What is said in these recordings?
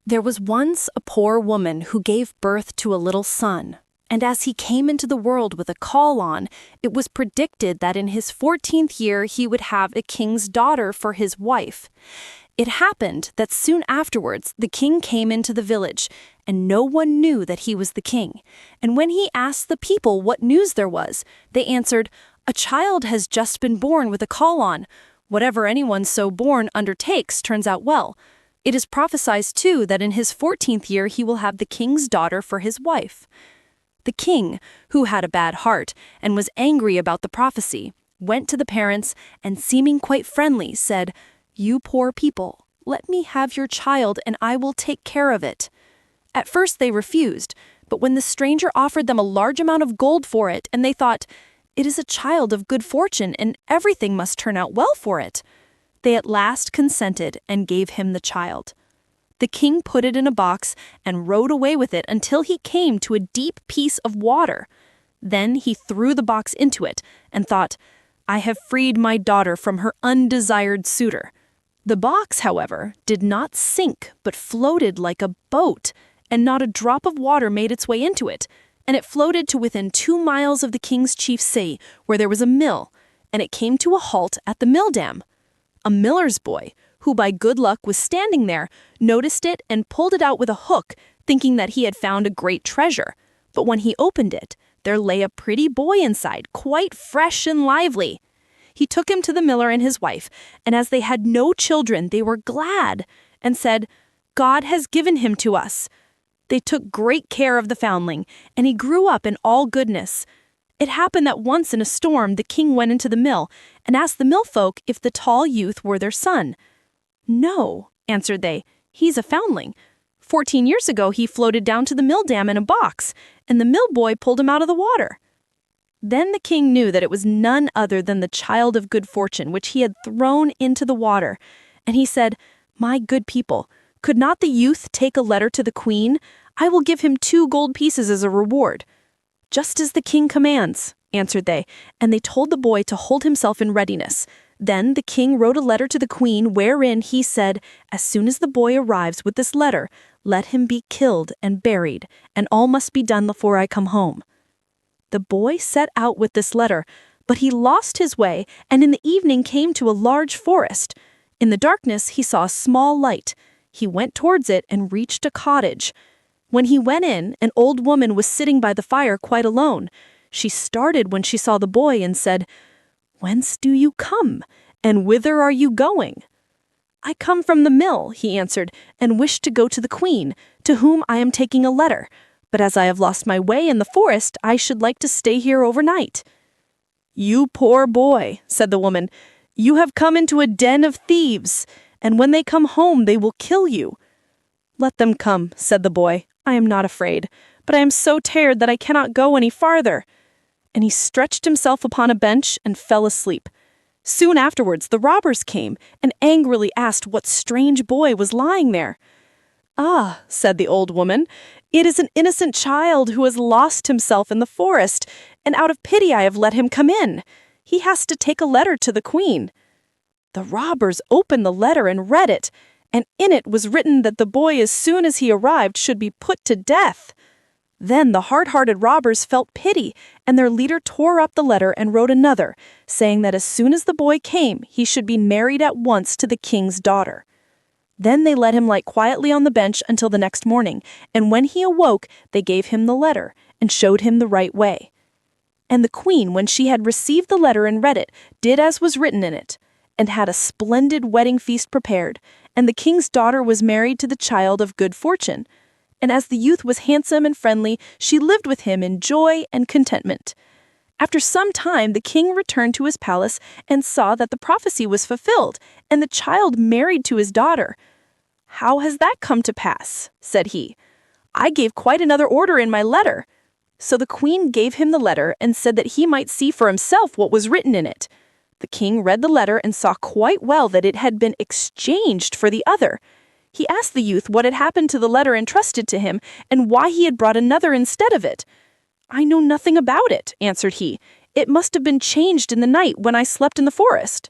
There was once a poor woman who gave birth to a little son, and as he came into the world with a caul on, it was predicted that in his 14th year he would have a king's daughter for his wife. It happened that soon afterwards the king came into the village, and no one knew that he was the king. And when he asked the people what news there was, they answered, "A child has just been born with a caul on. Whatever anyone so born undertakes turns out well. It is prophesied too that in his 14th year he will have the king's daughter for his wife." The king, who had a bad heart and was angry about the prophecy, went to the parents and, seeming quite friendly, said, "You poor people, let me have your child and I will take care of it." At first they refused, but when the stranger offered them a large amount of gold for it, and they thought, "It is a child of good fortune and everything must turn out well for it," they at last consented and gave him the child. The king put it in a box and rode away with it until he came to a deep piece of water. Then he threw the box into it and thought, "I have freed my daughter from her undesired suitor." The box, however, did not sink but floated like a boat, and not a drop of water made its way into it, and it floated to within 2 miles of the king's chief city, where there was a mill, and it came to a halt at the mill dam. A miller's boy, who by good luck was standing there, noticed it and pulled it out with a hook, thinking that he had found a great treasure. But when he opened it, there lay a pretty boy inside, quite fresh and lively. He took him to the miller and his wife, and as they had no children, they were glad, and said, "God has given him to us." They took great care of the foundling, and he grew up in all goodness. It happened that once in a storm the king went into the mill and asked the millfolk if the tall youth were their son. "No," answered they, "he's a foundling. 14 years ago he floated down to the mill dam in a box, and the mill boy pulled him out of the water." Then the king knew that it was none other than the child of good fortune which he had thrown into the water, and he said, "My good people, could not the youth take a letter to the queen? I will give him 2 gold pieces as a reward." "Just as the king commands," answered they, and they told the boy to hold himself in readiness. Then the king wrote a letter to the queen wherein he said, "As soon as the boy arrives with this letter, let him be killed and buried, and all must be done before I come home." The boy set out with this letter, but he lost his way and in the evening came to a large forest. In the darkness he saw a small light. He went towards it and reached a cottage. When he went in, an old woman was sitting by the fire quite alone. She started when she saw the boy and said, "Whence do you come, and whither are you going?" "I come from the mill," he answered, "and wish to go to the queen, to whom I am taking a letter. But as I have lost my way in the forest, I should like to stay here overnight." "You poor boy," said the woman, "you have come into a den of thieves, and when they come home they will kill you." "Let them come," said the boy. "I am not afraid, but I am so tired that I cannot go any farther." And he stretched himself upon a bench and fell asleep. Soon afterwards the robbers came and angrily asked what strange boy was lying there. "Ah," said the old woman, "it is an innocent child who has lost himself in the forest, and out of pity I have let him come in. He has to take a letter to the queen." The robbers opened the letter and read it, and in it was written that the boy as soon as he arrived should be put to death. Then the hard-hearted robbers felt pity, and their leader tore up the letter and wrote another, saying that as soon as the boy came, he should be married at once to the king's daughter. Then they let him lie quietly on the bench until the next morning, and when he awoke, they gave him the letter and showed him the right way. And the queen, when she had received the letter and read it, did as was written in it, and had a splendid wedding feast prepared, and the king's daughter was married to the child of good fortune. And as the youth was handsome and friendly, she lived with him in joy and contentment. After some time, the king returned to his palace and saw that the prophecy was fulfilled, and the child married to his daughter. "How has that come to pass?" said he. "I gave quite another order in my letter." So the queen gave him the letter and said that he might see for himself what was written in it. The king read the letter and saw quite well that it had been exchanged for the other. He asked the youth what had happened to the letter entrusted to him and why he had brought another instead of it. "I know nothing about it," answered he. "It must have been changed in the night when I slept in the forest."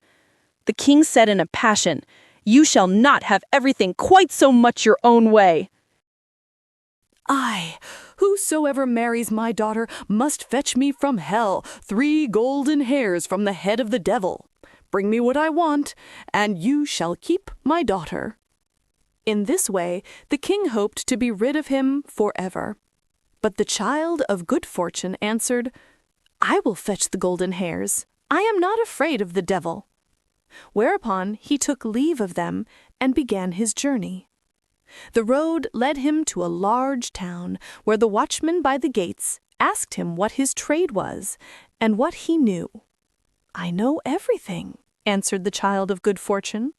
The king said in a passion, You shall not have everything quite so much your own way." "Aye, whosoever marries my daughter must fetch me from hell 3 golden hairs from the head of the devil. Bring me what I want, and you shall keep my daughter." In this way, the king hoped to be rid of him forever. But the child of good fortune answered, "I will fetch the golden hairs. I am not afraid of the devil." Whereupon he took leave of them and began his journey. The road led him to a large town, where the watchman by the gates asked him what his trade was and what he knew. "I know everything," answered the child of good fortune.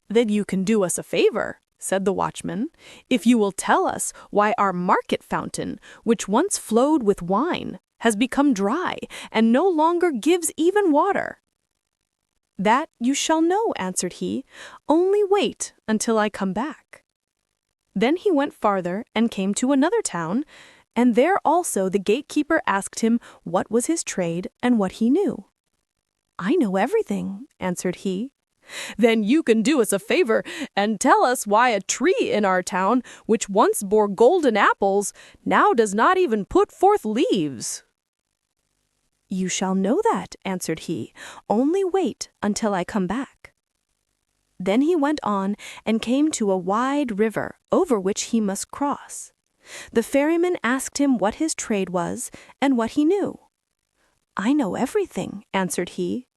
"Then you can do us a favor," said the watchman, "if you will tell us why our market fountain, which once flowed with wine, has become dry and no longer gives even water." "That you shall know," answered he. "Only wait until I come back." Then he went farther and came to another town, and there also the gatekeeper asked him what was his trade and what he knew. "I know everything," answered he. "Then you can do us a favor and tell us why a tree in our town, which once bore golden apples, now does not even put forth leaves." "You shall know that," answered he. "Only wait until I come back." Then he went on and came to a wide river over which he must cross. The ferryman asked him what his trade was and what he knew. "I know everything," answered he.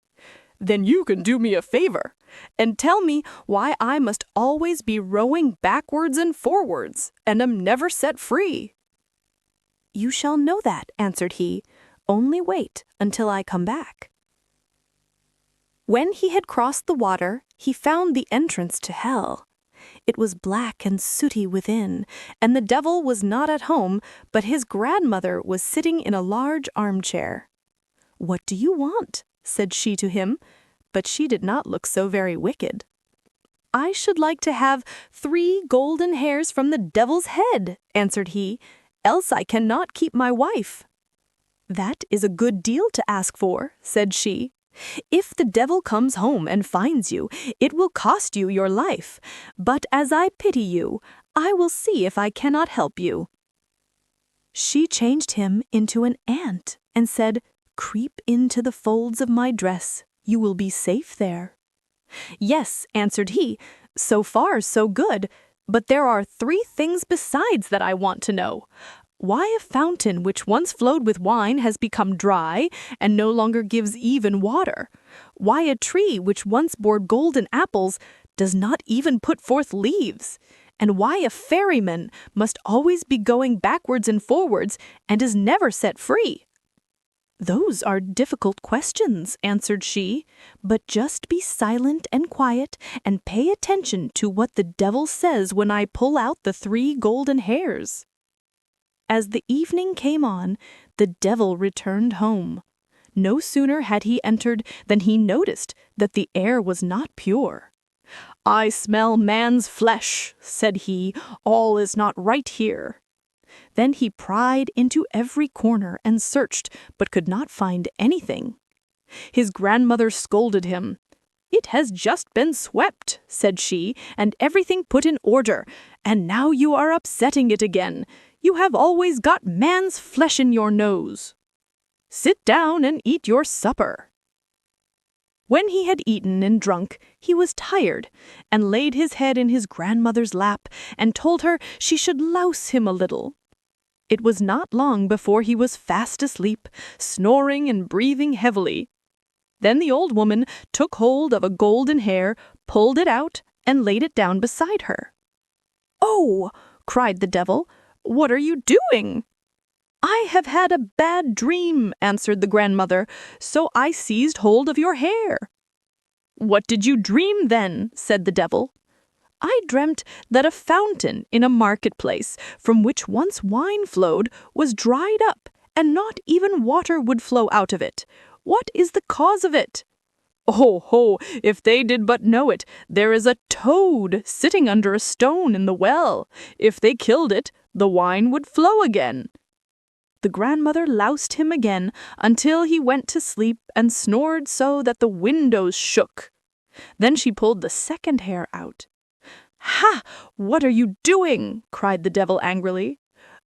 "Then you can do me a favor and tell me why I must always be rowing backwards and forwards and am never set free." "You shall know that," answered he. "Only wait until I come back." When he had crossed the water, he found the entrance to hell. It was black and sooty within, and the devil was not at home, but his grandmother was sitting in a large armchair. "What do you want?" said she to him, but she did not look so very wicked. "I should like to have 3 golden hairs from the devil's head," answered he, "else I cannot keep my wife." "That is a good deal to ask for," said she. "If the devil comes home and finds you, it will cost you your life, but as I pity you, I will see if I cannot help you." She changed him into an ant and said, "Creep into the folds of my dress, you will be safe there." "Yes," answered he, "so far so good, but there are 3 things besides that I want to know. Why a fountain which once flowed with wine has become dry and no longer gives even water? Why a tree which once bore golden apples does not even put forth leaves? And why a ferryman must always be going backwards and forwards and is never set free?" "Those are difficult questions," answered she, "but just be silent and quiet and pay attention to what the devil says when I pull out the 3 golden hairs." As the evening came on, the devil returned home. No sooner had he entered than he noticed that the air was not pure. "I smell man's flesh," said he. "All is not right here." Then he pried into every corner and searched, but could not find anything. His grandmother scolded him. "It has just been swept," said she, "and everything put in order, and now you are upsetting it again. You have always got man's flesh in your nose. Sit down and eat your supper." When he had eaten and drunk, he was tired, and laid his head in his grandmother's lap and told her she should louse him a little. It was not long before he was fast asleep, snoring and breathing heavily. Then the old woman took hold of a golden hair, pulled it out, and laid it down beside her. "Oh!" cried the devil, "what are you doing?" "I have had a bad dream," answered the grandmother, "so I seized hold of your hair." "What did you dream then?" said the devil. "I dreamt that a fountain in a marketplace, from which once wine flowed, was dried up, and not even water would flow out of it. What is the cause of it?" "Oh, ho! If they did but know it, there is a toad sitting under a stone in the well. If they killed it, the wine would flow again." The grandmother loused him again until he went to sleep and snored so that the windows shook. Then she pulled the second hair out. "Ha! What are you doing?" cried the devil angrily.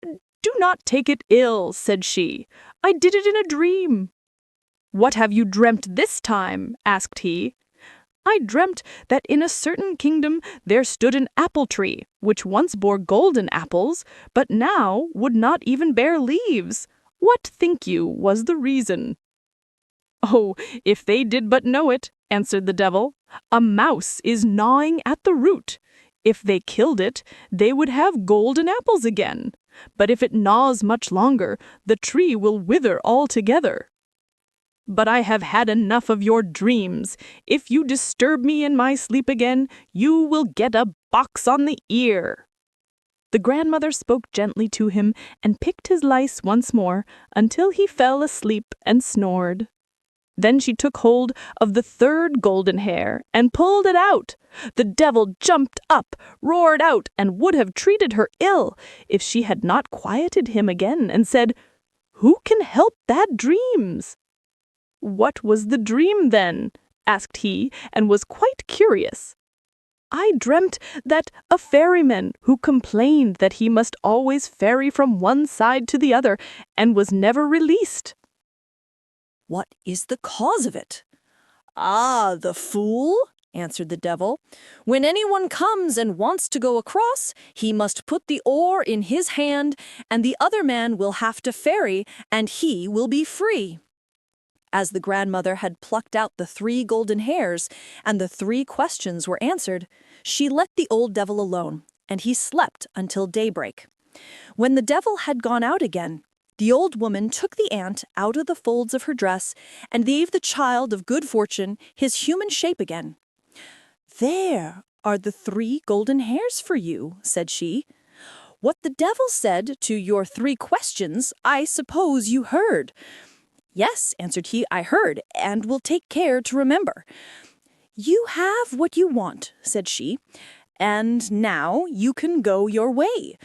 "Do not take it ill," said she. "I did it in a dream." "What have you dreamt this time?" asked he. "I dreamt that in a certain kingdom there stood an apple tree, which once bore golden apples, but now would not even bear leaves. What, think you, was the reason?" "Oh, if they did but know it," answered the devil. "A mouse is gnawing at the root. If they killed it, they would have golden apples again. But if it gnaws much longer, the tree will wither altogether. But I have had enough of your dreams. If you disturb me in my sleep again, you will get a box on the ear." The grandmother spoke gently to him and picked his lice once more until he fell asleep and snored. Then she took hold of the third golden hair and pulled it out. The devil jumped up, roared out, and would have treated her ill if she had not quieted him again and said, "Who can help bad dreams?" "What was the dream, then?" asked he, and was quite curious. "I dreamt that a ferryman who complained that he must always ferry from one side to the other and was never released." "What is the cause of it?" "Ah, the fool," answered the devil. "When anyone comes and wants to go across, he must put the oar in his hand, and the other man will have to ferry, and he will be free." As the grandmother had plucked out the 3 golden hairs, and the 3 questions were answered, she let the old devil alone, and he slept until daybreak. When the devil had gone out again, the old woman took the ant out of the folds of her dress and gave the child of good fortune his human shape again. "There are the 3 golden hairs for you," said she. "What the devil said to your 3 questions, I suppose you heard." "Yes," answered he, "I heard, and will take care to remember." "You have what you want," said she, "and now you can go your way."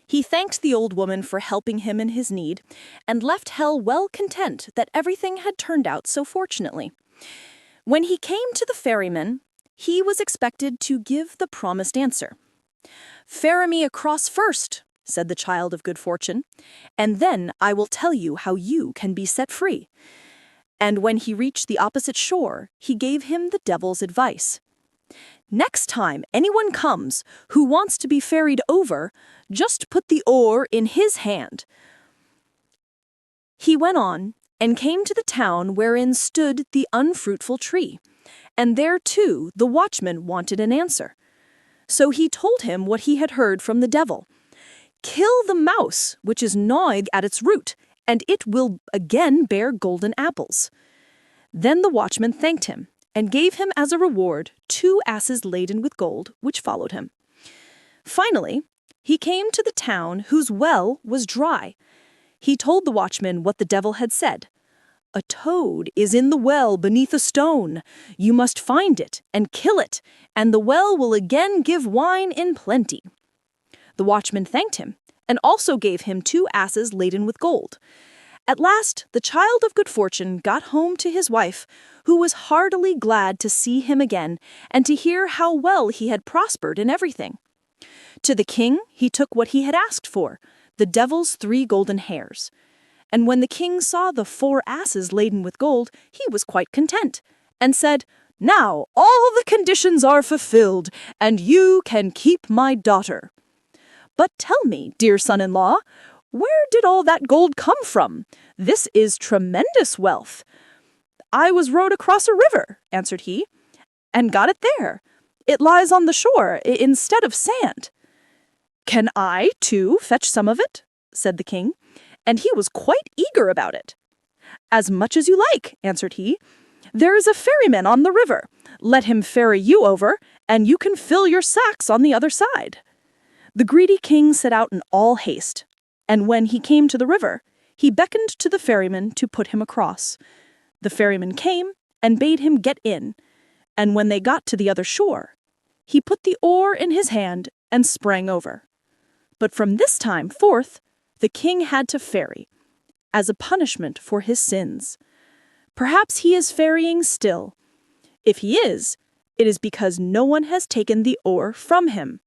He thanked the old woman for helping him in his need, and left hell well content that everything had turned out so fortunately. When he came to the ferryman, he was expected to give the promised answer. "Ferry me across first," said the child of good fortune, "and then I will tell you how you can be set free." And when he reached the opposite shore, he gave him the devil's advice. "Next time anyone comes who wants to be ferried over, just put the oar in his hand." He went on and came to the town wherein stood the unfruitful tree, and there too the watchman wanted an answer. So he told him what he had heard from the devil. "Kill the mouse which is gnawing at its root, and it will again bear golden apples." Then the watchman thanked him, and gave him as a reward 2 asses laden with gold, which followed him. Finally, he came to the town whose well was dry. He told the watchman what the devil had said. "A toad is in the well beneath a stone. You must find it and kill it, and the well will again give wine in plenty." The watchman thanked him, and also gave him 2 asses laden with gold. At last, the child of good fortune got home to his wife, who was heartily glad to see him again and to hear how well he had prospered in everything. To the king he took what he had asked for, the devil's 3 golden hairs. And when the king saw the 4 asses laden with gold, he was quite content, and said, "Now all the conditions are fulfilled, and you can keep my daughter. But tell me, dear son-in-law, where did all that gold come from? This is tremendous wealth." "I was rowed across a river," answered he, "and got it there. It lies on the shore instead of sand." "Can I, too, fetch some of it?" said the king, and he was quite eager about it. "As much as you like," answered he. "There is a ferryman on the river. Let him ferry you over, and you can fill your sacks on the other side." The greedy king set out in all haste, and when he came to the river, he beckoned to the ferryman to put him across. The ferryman came and bade him get in, and when they got to the other shore, he put the oar in his hand and sprang over. But from this time forth, the king had to ferry, as a punishment for his sins. Perhaps he is ferrying still. If he is, it is because no one has taken the ore from him.